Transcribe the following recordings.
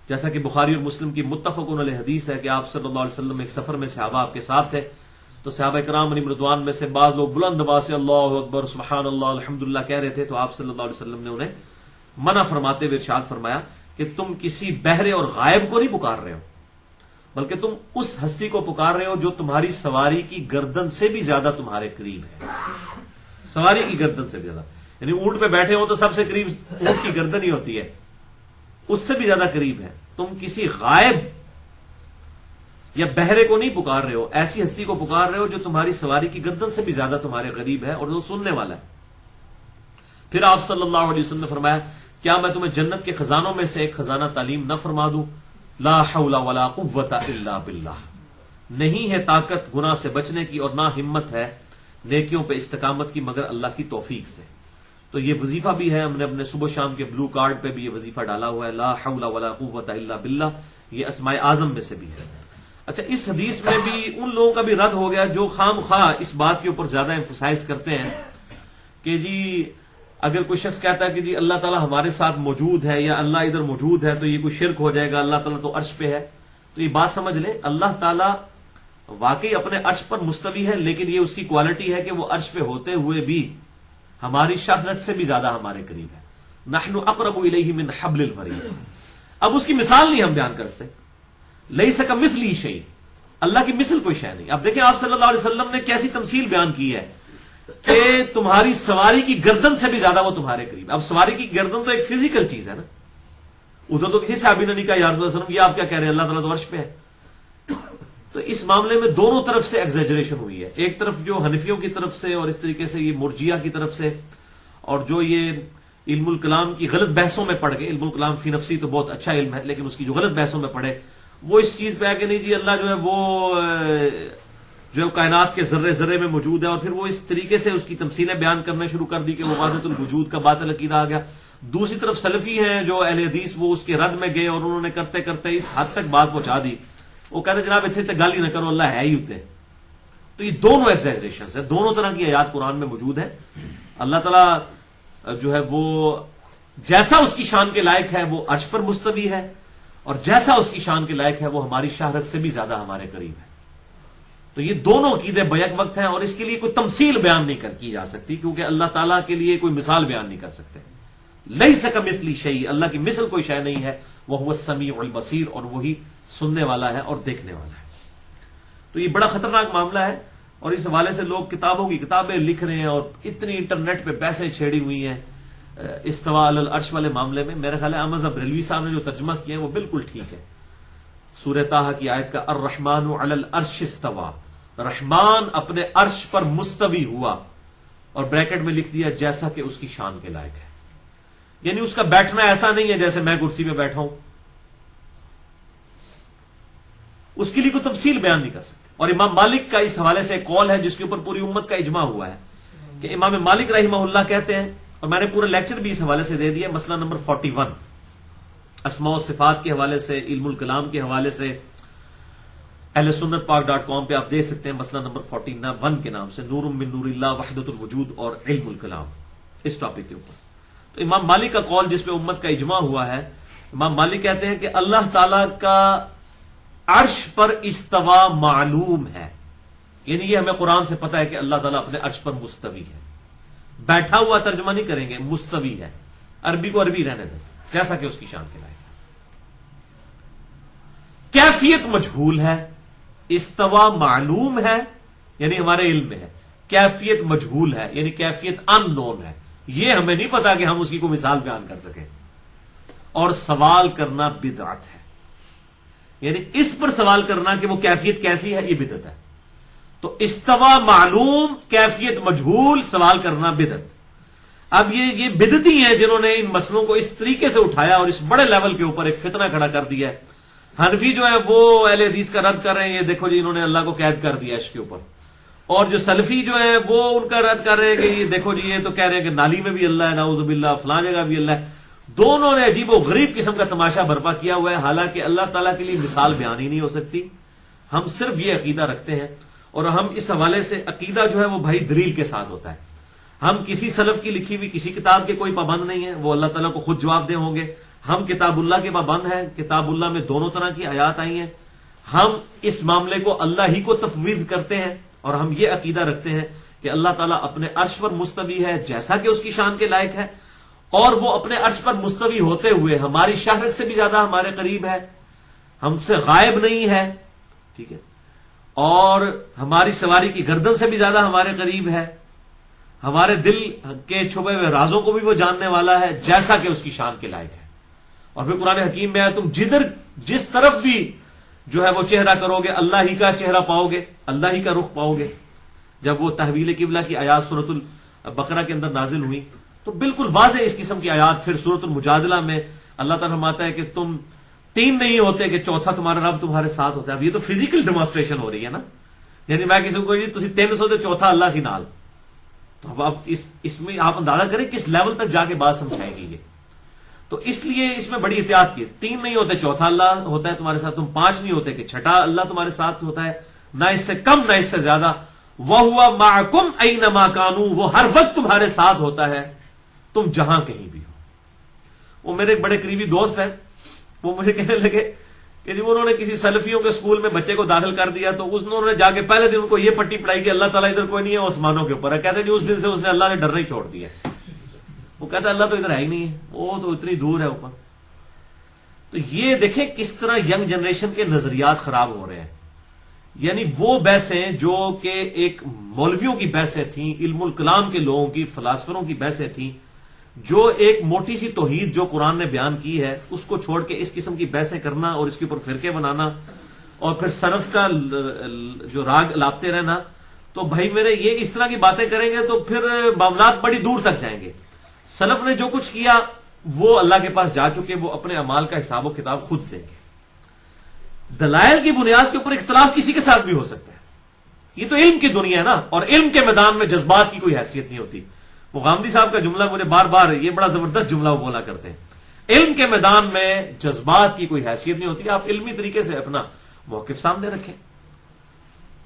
جیسا کہ بخاری اور مسلم کی متفق علیہ حدیث ہے کہ آپ صلی اللہ علیہ وسلم ایک سفر میں صحابہ آپ کے ساتھ تھے، تو صحابہ کرام علیہم رضوان میں سے بعض لوگ بلند آواز سے اللہ اکبر سبحان اللہ الحمدللہ کہہ رہے تھے، تو آپ صلی اللہ علیہ وسلم نے انہیں منع فرماتے ہوئے ارشاد فرمایا کہ تم کسی بہرے اور غائب کو نہیں پکار رہے ہو، بلکہ تم اس ہستی کو پکار رہے ہو جو تمہاری سواری کی گردن سے بھی زیادہ تمہارے قریب ہے. سواری کی گردن سے بھی زیادہ، یعنی اونٹ پہ بیٹھے ہو تو سب سے قریب اونٹ کی گردن ہی ہوتی ہے، اس سے بھی زیادہ قریب ہے. تم کسی غائب یا بہرے کو نہیں پکار رہے ہو، ایسی ہستی کو پکار رہے ہو جو تمہاری سواری کی گردن سے بھی زیادہ تمہارے قریب ہے اور جو سننے والا ہے. پھر آپ صلی اللہ علیہ وسلم نے فرمایا کیا میں تمہیں جنت کے خزانوں میں سے ایک خزانہ تعلیم نہ فرما دوں؟ لا حول ولا قوت الا باللہ. نہیں ہے طاقت گناہ سے بچنے کی اور نہ ہمت ہے نیکیوں پہ استقامت کی مگر اللہ کی توفیق سے. تو یہ وظیفہ بھی ہے، ہم نے اپنے صبح شام کے بلو کارڈ پہ بھی یہ وظیفہ ڈالا ہوا ہے، لا حول ولا قوت الا باللہ. یہ اسماء اعظم میں سے بھی ہے. اچھا، اس حدیث میں بھی ان لوگوں کا بھی رد ہو گیا جو خام خواہ اس بات کے اوپر زیادہ ایمفسائز کرتے ہیں کہ جی اگر کوئی شخص کہتا ہے کہ جی اللہ تعالیٰ ہمارے ساتھ موجود ہے یا اللہ ادھر موجود ہے تو یہ کوئی شرک ہو جائے گا، اللہ تعالیٰ تو عرش پہ ہے. تو یہ بات سمجھ لیں، اللہ تعالیٰ واقعی اپنے عرش پر مستوی ہے، لیکن یہ اس کی کوالٹی ہے کہ وہ عرش پہ ہوتے ہوئے بھی ہماری شہرت سے بھی زیادہ ہمارے قریب ہے. نحن اقرب الیہ من حبل الورید. اب اس کی مثال نہیں ہم بیان کر سکتے. لیس کمثلہ شیء، اللہ کی مثل کوئی شے نہیں. اب دیکھیں آپ صلی اللہ علیہ وسلم نے کیسی تمثیل بیان کی ہے کہ تمہاری سواری کی گردن سے بھی زیادہ وہ تمہارے قریب. اب سواری کی گردن تو ایک فزیکل چیز ہے نا، ادھر تو کسی صحابی نے نہیں کہا یا رسول اللہ صلی اللہ علیہ وسلم یہ آپ کیا کہہ رہے ہیں، اللہ تعالیٰ تو عرش پہ ہے. تو اس معاملے میں دونوں طرف سے ایگزیجریشن ہوئی ہے، ایک طرف جو حنفیوں کی طرف سے اور اس طریقے سے یہ مرجیہ کی طرف سے، اور جو یہ علم الکلام کی غلط بحثوں میں پڑ گئے. علم الکلام فی نفسی تو بہت اچھا علم ہے، لیکن اس کی جو غلط بحثوں میں پڑے وہ اس چیز پہ ہے کہ نہیں جی اللہ جو ہے وہ جو کائنات کے ذرے ذرے میں موجود ہے، اور پھر وہ اس طریقے سے اس کی تمثیلیں بیان کرنا شروع کر دی کہ وہ وحدت الوجود کا باطل عقیدہ آ گیا. دوسری طرف سلفی ہیں جو اہل حدیث، وہ اس کے رد میں گئے اور انہوں نے کرتے کرتے اس حد تک بات پہنچا دی، وہ کہتے جناب اتنے تک گل ہی نہ کرو، اللہ ہے ہی ہوتے. تو یہ دونوں ایگزیجریشنز ہیں، دونوں طرح کی آیات قرآن میں موجود ہے. اللہ تعالیٰ جو ہے وہ جیسا اس کی شان کے لائق ہے وہ عرش پر مستوی ہے، اور جیسا اس کی شان کے لائق ہے وہ ہماری شہرت سے بھی زیادہ ہمارے قریب ہے. تو یہ دونوں عقیدے بیک وقت ہیں، اور اس کے لیے کوئی تمثیل بیان نہیں کی جا سکتی، کیونکہ اللہ تعالیٰ کے لیے کوئی مثال بیان نہیں کر سکتے. لیس کمثلہ شیء، اللہ کی مثل کوئی شے نہیں ہے، وہو السمیع البصیر، اور وہی سننے والا ہے اور دیکھنے والا ہے. تو یہ بڑا خطرناک معاملہ ہے، اور اس حوالے سے لوگ کتابوں کی کتابیں لکھ رہے ہیں اور اتنی انٹرنیٹ پہ بحثیں چھیڑی ہوئی ہیں استواء علی العرش والے معاملے میں. میرے خیال ہے احمد بریلوی صاحب نے جو ترجمہ کیا ہے وہ بالکل ٹھیک ہے. سورہ طٰہٰ کی آیت کا الرحمن علی العرش استویٰ، رحمان اپنے عرش پر مستوی ہوا، اور بریکٹ میں لکھ دیا جیسا کہ اس کی شان کے لائق ہے. یعنی اس کا بیٹھنا ایسا نہیں ہے جیسے میں کرسی پہ بیٹھا ہوں، اس کے لیے کوئی تفصیل بیان نہیں کر سکتے. اور امام مالک کا اس حوالے سے ایک قول ہے جس کے اوپر پوری امت کا اجماع ہوا ہے کہ امام مالک رحمہ اللہ کہتے ہیں، اور میں نے پورا لیکچر بھی اس حوالے سے دے دیا، مسئلہ نمبر 41 اسماء و صفات کے حوالے سے، علم الکلام کے حوالے سے اہل سنت پاک.com پہ آپ دیکھ سکتے ہیں، مسئلہ نمبر 41 کے نام سے، نور من نور اللہ وحدت الوجود اور علم الکلام، اس ٹاپک کے اوپر. تو امام مالک کا قول جس پہ امت کا اجماع ہوا ہے، امام مالک کہتے ہیں کہ اللہ تعالی کا عرش پر استوا معلوم ہے. یعنی یہ ہمیں قرآن سے پتا ہے کہ اللہ تعالیٰ اپنے عرش پر مستوی ہے. بیٹھا ہوا ترجمہ نہیں کریں گے، مستوی ہے. عربی کو عربی رہنے دیں جیسا کہ اس کی شان کے لائق ہے. کیفیت مجہول ہے، استوا معلوم ہے یعنی ہمارے علم میں ہے، کیفیت مجہول ہے یعنی کیفیت ان نون ہے. یہ ہمیں نہیں پتا کہ ہم اس کی کوئی مثال بیان کر سکیں. اور سوال کرنا بدعت ہے، یعنی اس پر سوال کرنا کہ وہ کیفیت کیسی ہے، یہ بدعت ہے. تو استوا معلوم کیفیت مجہول سوال کرنا بدعت. اب یہ بدعتی ہیں جنہوں نے ان مسئلوں کو اس طریقے سے اٹھایا اور اس بڑے لیول کے اوپر ایک فتنہ کھڑا کر دیا ہے. حنفی جو ہے وہ اہل حدیث کا رد کر رہے ہیں، یہ دیکھو جی انہوں نے اللہ کو قید کر دیا عرش کے اوپر. اور جو سلفی جو ہے وہ ان کا رد کر رہے ہیں کہ یہ دیکھو جی یہ تو کہہ رہے ہیں کہ نالی میں بھی اللہ ہے، نعوذ باللہ، فلاں جگہ بھی اللہ ہے. دونوں نے عجیب و غریب قسم کا تماشا برپا کیا ہوا ہے، حالانکہ اللہ تعالیٰ کے لیے مثال بیان ہی نہیں ہو سکتی. ہم صرف یہ عقیدہ رکھتے ہیں، اور ہم اس حوالے سے عقیدہ جو ہے وہ بھائی دلیل کے ساتھ ہوتا ہے. ہم کسی سلف کی لکھی ہوئی کسی کتاب کے کوئی پابند نہیں ہے، وہ اللہ تعالیٰ کو خود جواب دہ ہوں گے. ہم کتاب اللہ کے پابند ہیں، کتاب اللہ میں دونوں طرح کی آیات آئی ہیں، ہم اس معاملے کو اللہ ہی کو تفویض کرتے ہیں، اور ہم یہ عقیدہ رکھتے ہیں کہ اللہ تعالیٰ اپنے عرش پر مستوی ہے جیسا کہ اس کی شان کے لائق ہے، اور وہ اپنے عرش پر مستوی ہوتے ہوئے ہماری شہرت سے بھی زیادہ ہمارے قریب ہے، ہم سے غائب نہیں ہے، ٹھیک ہے، اور ہماری سواری کی گردن سے بھی زیادہ ہمارے قریب ہے، ہمارے دل کے چھپے ہوئے رازوں کو بھی وہ جاننے والا ہے جیسا کہ اس کی شان کے لائق ہے۔ اور پھر قرآن حکیم میں ہے تم جس طرف بھی جو ہے وہ چہرہ کرو گے اللہ ہی کا چہرہ پاؤ گے، اللہ ہی کا رخ پاؤ گے۔ جب وہ تحویل قبلہ کی آیات سورۃ البقرہ کے اندر نازل ہوئی تو بالکل واضح اس قسم کی آیات پھر سورۃ المجادلہ میں اللہ تعالیٰ فرماتا ہے کہ تم تین نہیں ہوتے کہ چوتھا تمہارا رب تمہارے ساتھ ہوتا ہے۔ اب یہ تو فزیکل ڈیمانسٹریشن ہو رہی ہے نا، یعنی میں کسی کو جی تسی 300 دے چوتھا اللہ کی نال، تو اب آپ اس میں آپ اندازہ کریں کس لیول تک جا کے بات سمجھائیں گے یہ۔ تو اس لیے اس میں بڑی احتیاط کی، تین نہیں ہوتے چوتھا اللہ ہوتا ہے تمہارے ساتھ، تم پانچ نہیں ہوتے کہ چھٹا اللہ تمہارے ساتھ ہوتا ہے، نہ اس سے کم نہ اس سے زیادہ۔ وَهُوَ مَعَكُمْ أَيْنَمَا كَانُوا، وہ ہر وقت تمہارے ساتھ ہوتا ہے تم جہاں کہیں بھی ہو۔ وہ میرے ایک بڑے قریبی دوست ہیں، وہ مجھے کہنے لگے کہ جی انہوں نے کسی سلفیوں کے اسکول میں بچے کو داخل کر دیا، تو انہوں نے جا کے پہلے دن ان کو یہ پٹی پڑھائی کہ اللہ تعالیٰ ادھر کوئی نہیں ہے، آسمانوں کے اوپر ہے۔ کہتے جی اس دن سے اس نے اللہ سے ڈرنا ہی چھوڑ دیا۔ وہ کہتا ہے اللہ تو ادھر ہے ہی نہیں ہے، وہ تو اتنی دور ہے اوپر۔ تو یہ دیکھیں کس طرح ینگ جنریشن کے نظریات خراب ہو رہے ہیں، یعنی وہ بحثیں جو کہ ایک مولویوں کی بحثیں تھیں، علم الکلام کے لوگوں کی، فلاسفروں کی بحثیں تھیں، جو ایک موٹی سی توحید جو قرآن نے بیان کی ہے اس کو چھوڑ کے اس قسم کی بحثیں کرنا اور اس کے اوپر فرقے بنانا اور پھر صرف کا جو راگ لاپتے رہنا، تو بھائی میرے یہ اس طرح کی باتیں کریں گے تو پھر معاملات بڑی دور تک جائیں گے۔ سلف نے جو کچھ کیا وہ اللہ کے پاس جا چکے، وہ اپنے اعمال کا حساب و کتاب خود دیں گے۔ دلائل کی بنیاد کے اوپر اختلاف کسی کے ساتھ بھی ہو سکتا ہے، یہ تو علم کی دنیا ہے نا، اور علم کے میدان میں جذبات کی کوئی حیثیت نہیں ہوتی۔ وہ غامدی صاحب کا جملہ مجھے بار بار، یہ بڑا زبردست جملہ وہ بولا کرتے ہیں، علم کے میدان میں جذبات کی کوئی حیثیت نہیں ہوتی، آپ علمی طریقے سے اپنا موقف سامنے رکھیں۔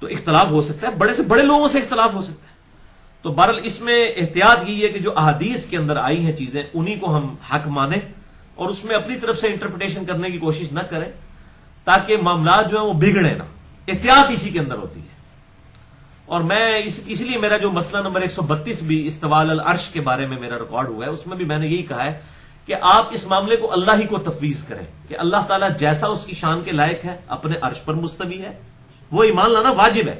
تو اختلاف ہو سکتا ہے، بڑے سے بڑے لوگوں سے اختلاف ہو سکتا ہے۔ تو بہرحال اس میں احتیاط یہ ہے کہ جو احادیث کے اندر آئی ہیں چیزیں انہی کو ہم حق مانیں اور اس میں اپنی طرف سے انٹرپریٹیشن کرنے کی کوشش نہ کریں تاکہ معاملات جو ہیں وہ بگڑے نہ۔ احتیاط اسی کے اندر ہوتی ہے۔ اور میں اسی لیے میرا جو مسئلہ نمبر 132 بھی استواء علی العرش کے بارے میں میرا ریکارڈ ہوا ہے، اس میں بھی میں نے یہی کہا ہے کہ آپ اس معاملے کو اللہ ہی کو تفویض کریں کہ اللہ تعالیٰ جیسا اس کی شان کے لائق ہے اپنے عرش پر مستوی ہے، وہ ایمان لانا واجب ہے،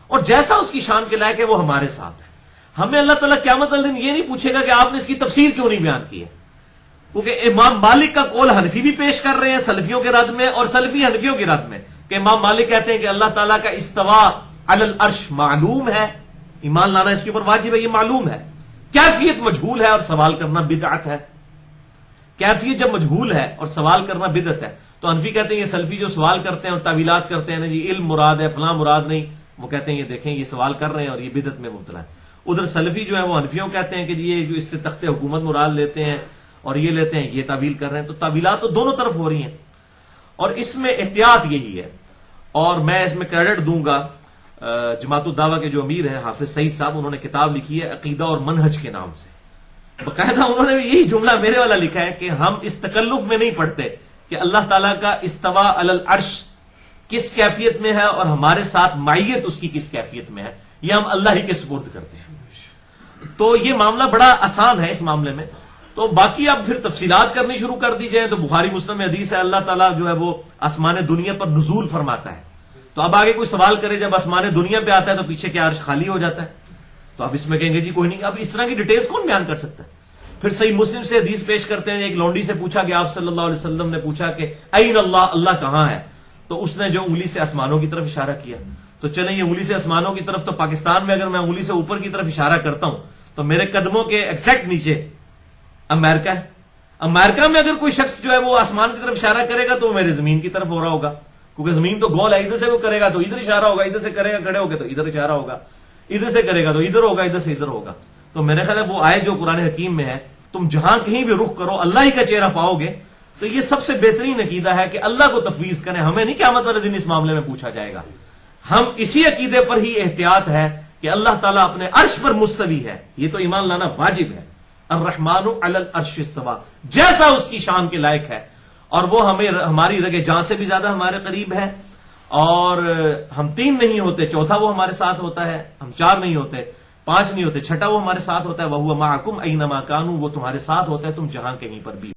اور جیسا اس کی شان کے لائق ہے وہ ہمارے ساتھ ہے۔ ہمیں اللہ تعالیٰ قیامت والے دن یہ نہیں پوچھے گا کہ آپ نے اس کی تفسیر کیوں نہیں بیان کی ہے، کیونکہ امام مالک کا قول حنفی بھی پیش کر رہے ہیں سلفیوں کے رد میں اور سلفی حنفیوں کے رد میں، کہ امام مالک کہتے ہیں کہ اللہ تعالیٰ کا استواء علی العرش معلوم ہے، ایمان لانا اس کے اوپر واجب ہے، یہ معلوم ہے، کیفیت مجہول ہے اور سوال کرنا بدعت ہے۔ کیفیت جب مجہول ہے اور سوال کرنا بدعت ہے تو حنفی کہتے ہیں یہ سلفی جو سوال کرتے ہیں اور تعویلات کرتے ہیں نا جی علم مراد ہے فلاں مراد نہیں، وہ کہتے ہیں یہ دیکھیں یہ سوال کر رہے ہیں اور یہ بدعت میں مبتلا ہے۔ ادھر سلفی جو ہے وہ حنفیوں کہتے ہیں کہ جی یہ جو اس سے تخت حکومت مراد لیتے ہیں اور یہ لیتے ہیں یہ تعویل کر رہے ہیں، تو تعویلات تو دونوں طرف ہو رہی ہیں، اور اس میں احتیاط یہی ہے۔ اور میں اس میں کریڈٹ دوں گا جماعت الدعوہ کے جو امیر ہیں حافظ سعید صاحب، انہوں نے کتاب لکھی ہے عقیدہ اور منہج کے نام سے، باقاعدہ انہوں نے یہی جملہ میرے والا لکھا ہے کہ ہم اس تکلف میں نہیں پڑھتے کہ اللہ تعالیٰ کا استواء علی العرش کس کیفیت میں ہے اور ہمارے ساتھ معیت اس کی کس کیفیت میں ہے، یہ ہم اللہ ہی کے سپرد کرتے ہیں۔ تو یہ معاملہ بڑا آسان ہے اس معاملے میں۔ تو باقی اب پھر تفصیلات کرنی شروع کر دی جائیں تو بخاری مسلم میں حدیث ہے اللہ تعالیٰ جو ہے وہ آسمان دنیا پر نزول فرماتا ہے، تو اب آگے کوئی سوال کرے جب آسمان دنیا پہ آتا ہے تو پیچھے کیا عرش خالی ہو جاتا ہے، تو اب اس میں کہیں گے جی کوئی نہیں، اب اس طرح کی ڈیٹیلز کون بیان کر سکتا ہے؟ پھر صحیح مسلم سے حدیث پیش کرتے ہیں، ایک لونڈی سے پوچھا کہ آپ صلی اللہ علیہ وسلم نے پوچھا کہ این اللہ، اللہ کہاں ہے؟ تو اس نے جو انگلی سے آسمانوں کی طرف اشارہ کیا، تو چلیں یہ انگلی سے آسمانوں کی طرف، تو پاکستان میں اگر میں انگلی سے اوپر کی طرف اشارہ کرتا ہوں تو میرے قدموں کے ایگزیکٹ نیچے امریکہ ہے۔ امریکہ میں اگر کوئی شخص جو ہے وہ آسمان کی طرف اشارہ کرے گا تو وہ میرے زمین کی طرف ہو رہا ہوگا، کیونکہ زمین تو گول ہے، ادھر سے وہ کرے گا تو ادھر اشارہ ہوگا، ادھر سے کرے گا کھڑے ہو گئے تو ادھر اشارہ ہوگا، ادھر سے کرے گا تو ادھر ہوگا، ادھر سے ادھر ہوگا۔ تو میرے خیال ہے وہ آئے جو قرآن حکیم میں ہے، تم جہاں کہیں بھی رخ کرو اللہ ہی کا چہرہ پاؤ گے، تو یہ سب سے بہترین عقیدہ ہے کہ اللہ کو تفویض کریں، ہمیں نہیں قیامت والے دن اس معاملے میں پوچھا جائے گا۔ ہم اسی عقیدے پر ہی احتیاط ہے کہ اللہ تعالیٰ اپنے عرش پر مستوی ہے، یہ تو ایمان لانا واجب ہے، الرحمن علی العرش استوى، جیسا اس کی شان کے لائق ہے، اور وہ ہمیں ہماری رگ جان سے بھی زیادہ ہمارے قریب ہے، اور ہم 3 نہیں ہوتے، چوتھا وہ ہمارے ساتھ ہوتا ہے، ہم 4 نہیں ہوتے، 5 نہیں ہوتے، چھٹا وہ ہمارے ساتھ ہوتا ہے، وَهُوَ مَعَكُمْ أَيْنَمَا كَانُوا، وہ تمہارے ساتھ ہوتا ہے تم جہاں کہیں پر بھی